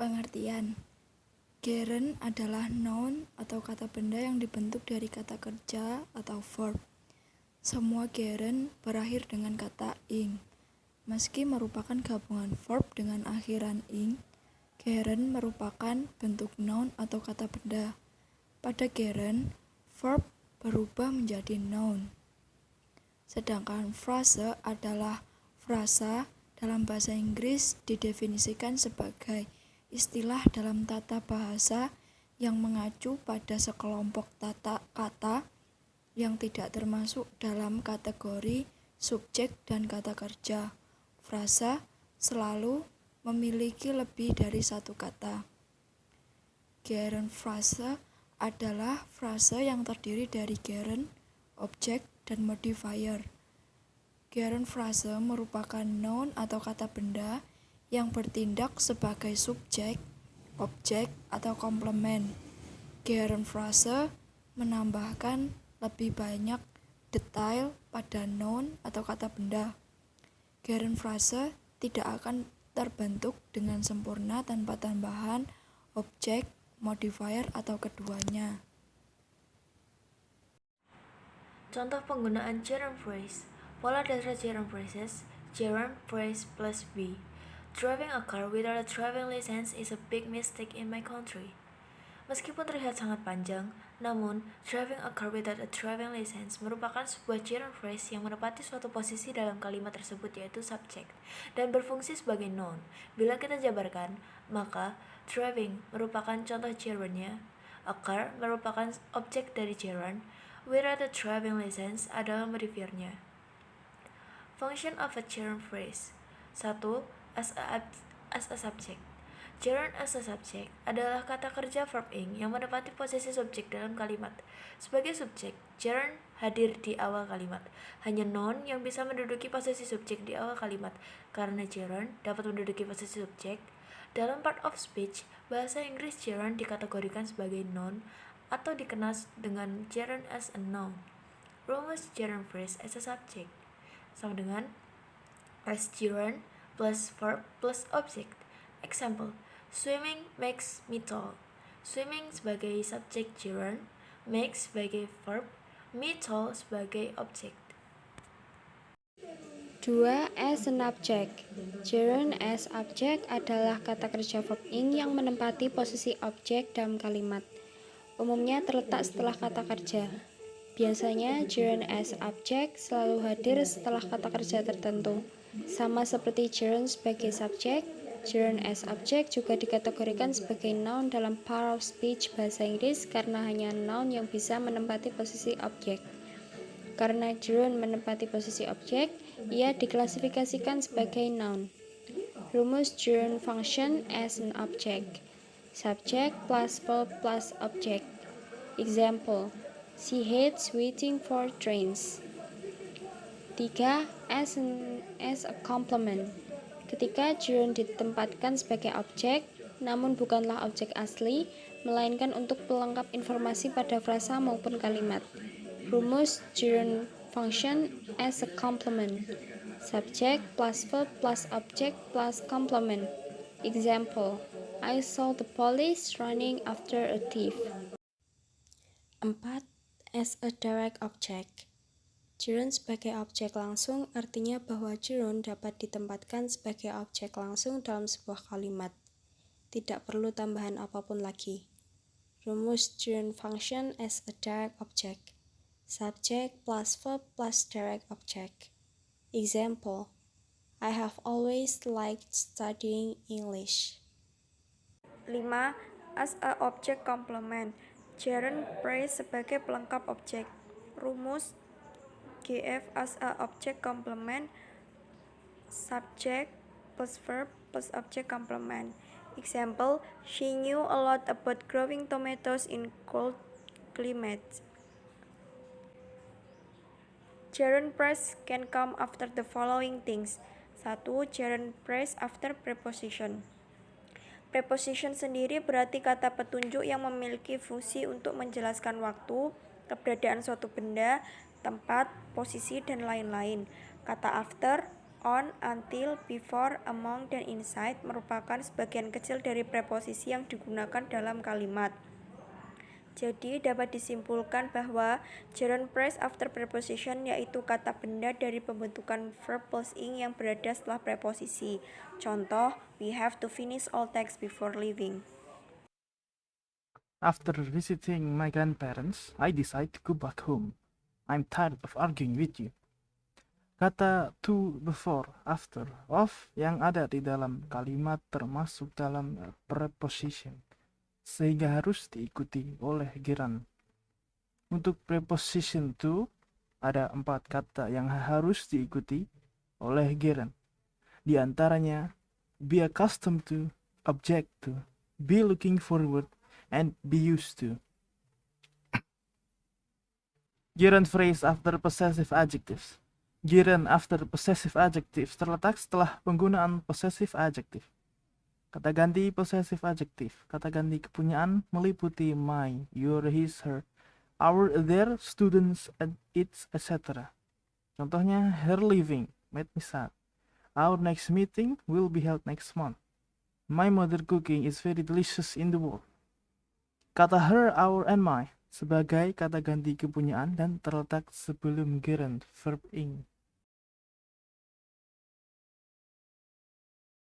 Pengertian. Gerund adalah noun atau kata benda yang dibentuk dari kata kerja atau verb. Semua gerund berakhir dengan kata ing. Meski merupakan gabungan verb dengan akhiran ing, gerund merupakan bentuk noun atau kata benda. Pada gerund, verb berubah menjadi noun. Sedangkan frase adalah frasa dalam bahasa Inggris didefinisikan sebagai istilah dalam tata bahasa yang mengacu pada sekelompok kata yang tidak termasuk dalam kategori subjek dan kata kerja. Frasa selalu memiliki lebih dari satu kata. Gerund frase adalah frase yang terdiri dari gerund, objek, dan modifier. Gerund frase merupakan noun atau kata benda yang bertindak sebagai subjek, objek, atau komplement. Gerund frase menambahkan lebih banyak detail pada noun atau kata benda. Gerund frase tidak akan terbentuk dengan sempurna tanpa tambahan objek, modifier, atau keduanya. Contoh penggunaan gerund phrase. Pola dasar gerund phrases, gerund phrase plus be. Driving a car without a driving license is a big mistake in my country. Meskipun terlihat sangat panjang, namun driving a car without a driving license merupakan sebuah gerund phrase yang menepati suatu posisi dalam kalimat tersebut, yaitu subjek, dan berfungsi sebagai noun. Bila kita jabarkan, maka driving merupakan contoh gerundnya, a car merupakan objek dari gerund, without a driving license adalah modifiernya. Function of a gerund phrase. 1. As a subject. Gerund as a subject adalah kata kerja verb ing yang menepati posisi subjek dalam kalimat. Sebagai subjek, gerund hadir di awal kalimat. Hanya noun yang bisa menduduki posisi subjek di awal kalimat. Karena gerund dapat menduduki posisi subjek, dalam part of speech, bahasa Inggris gerund dikategorikan sebagai noun atau dikenal dengan gerund as a noun. Rumus gerund phrase as a subject sama dengan as gerund plus verb plus object. Example, swimming makes me tall. Swimming sebagai subjek gerund, makes sebagai verb, me tall sebagai objek. 2. As an object. Gerund as object adalah kata kerja verb ing yang menempati posisi objek dalam kalimat. Umumnya terletak setelah kata kerja. Biasanya, gerund as object selalu hadir setelah kata kerja tertentu. Sama seperti gerund sebagai subjek, gerund as object juga dikategorikan sebagai noun dalam part of speech bahasa Inggris karena hanya noun yang bisa menempati posisi objek. Karena gerund menempati posisi objek, ia diklasifikasikan sebagai noun. Rumus gerund function as an object. Subject plus verb plus object. Example, she hates waiting for trains. 3. As a complement. Ketika gerund ditempatkan sebagai objek, namun bukanlah objek asli, melainkan untuk pelengkap informasi pada frasa maupun kalimat. Rumus gerund function as a complement. Subject plus verb plus object plus complement. Example, I saw the police running after a thief. 4. As a direct object. Gerund sebagai objek langsung artinya bahwa gerund dapat ditempatkan sebagai objek langsung dalam sebuah kalimat. Tidak perlu tambahan apapun lagi. Rumus gerund function as a direct object. Subject plus verb plus direct object. Example, I have always liked studying English. 5. As a object complement. Gerund phrase sebagai pelengkap objek. Rumus GF as a object complement, subject plus verb plus object complement. Example, she knew a lot about growing tomatoes in cold climates. Gerund phrase can come after the following things. 1. Gerund phrase after preposition. Preposition sendiri berarti kata petunjuk yang memiliki fungsi untuk menjelaskan waktu, keberadaan suatu benda, tempat, posisi, dan lain-lain. Kata after On, until, before, among, dan inside merupakan sebagian kecil dari preposisi yang digunakan dalam kalimat. Jadi dapat disimpulkan bahwa gerund phrase after preposition yaitu kata benda dari pembentukan verb plus ing yang berada setelah preposisi. Contoh, we have to finish all text before leaving. After visiting my grandparents, I decide to go back home. I'm tired of arguing with you. Kata to, before, after, of yang ada di dalam kalimat termasuk dalam preposition, sehingga harus diikuti oleh gerund. Untuk preposition to, ada 4 kata yang harus diikuti oleh gerund. Di antaranya, be accustomed to, object to, be looking forward, and be used to. Gerund phrase after possessive adjectives. Gerund after possessive adjectives terletak setelah penggunaan possessive adjective. Kata ganti possessive adjective. Kata ganti kepunyaan meliputi my, your, his, her, our, their, students, and its, etc. Contohnya, her leaving made me sad. Our next meeting will be held next month. My mother cooking is very delicious in the world. Kata her, our, and my sebagai kata ganti kepunyaan dan terletak sebelum gerund verb ing.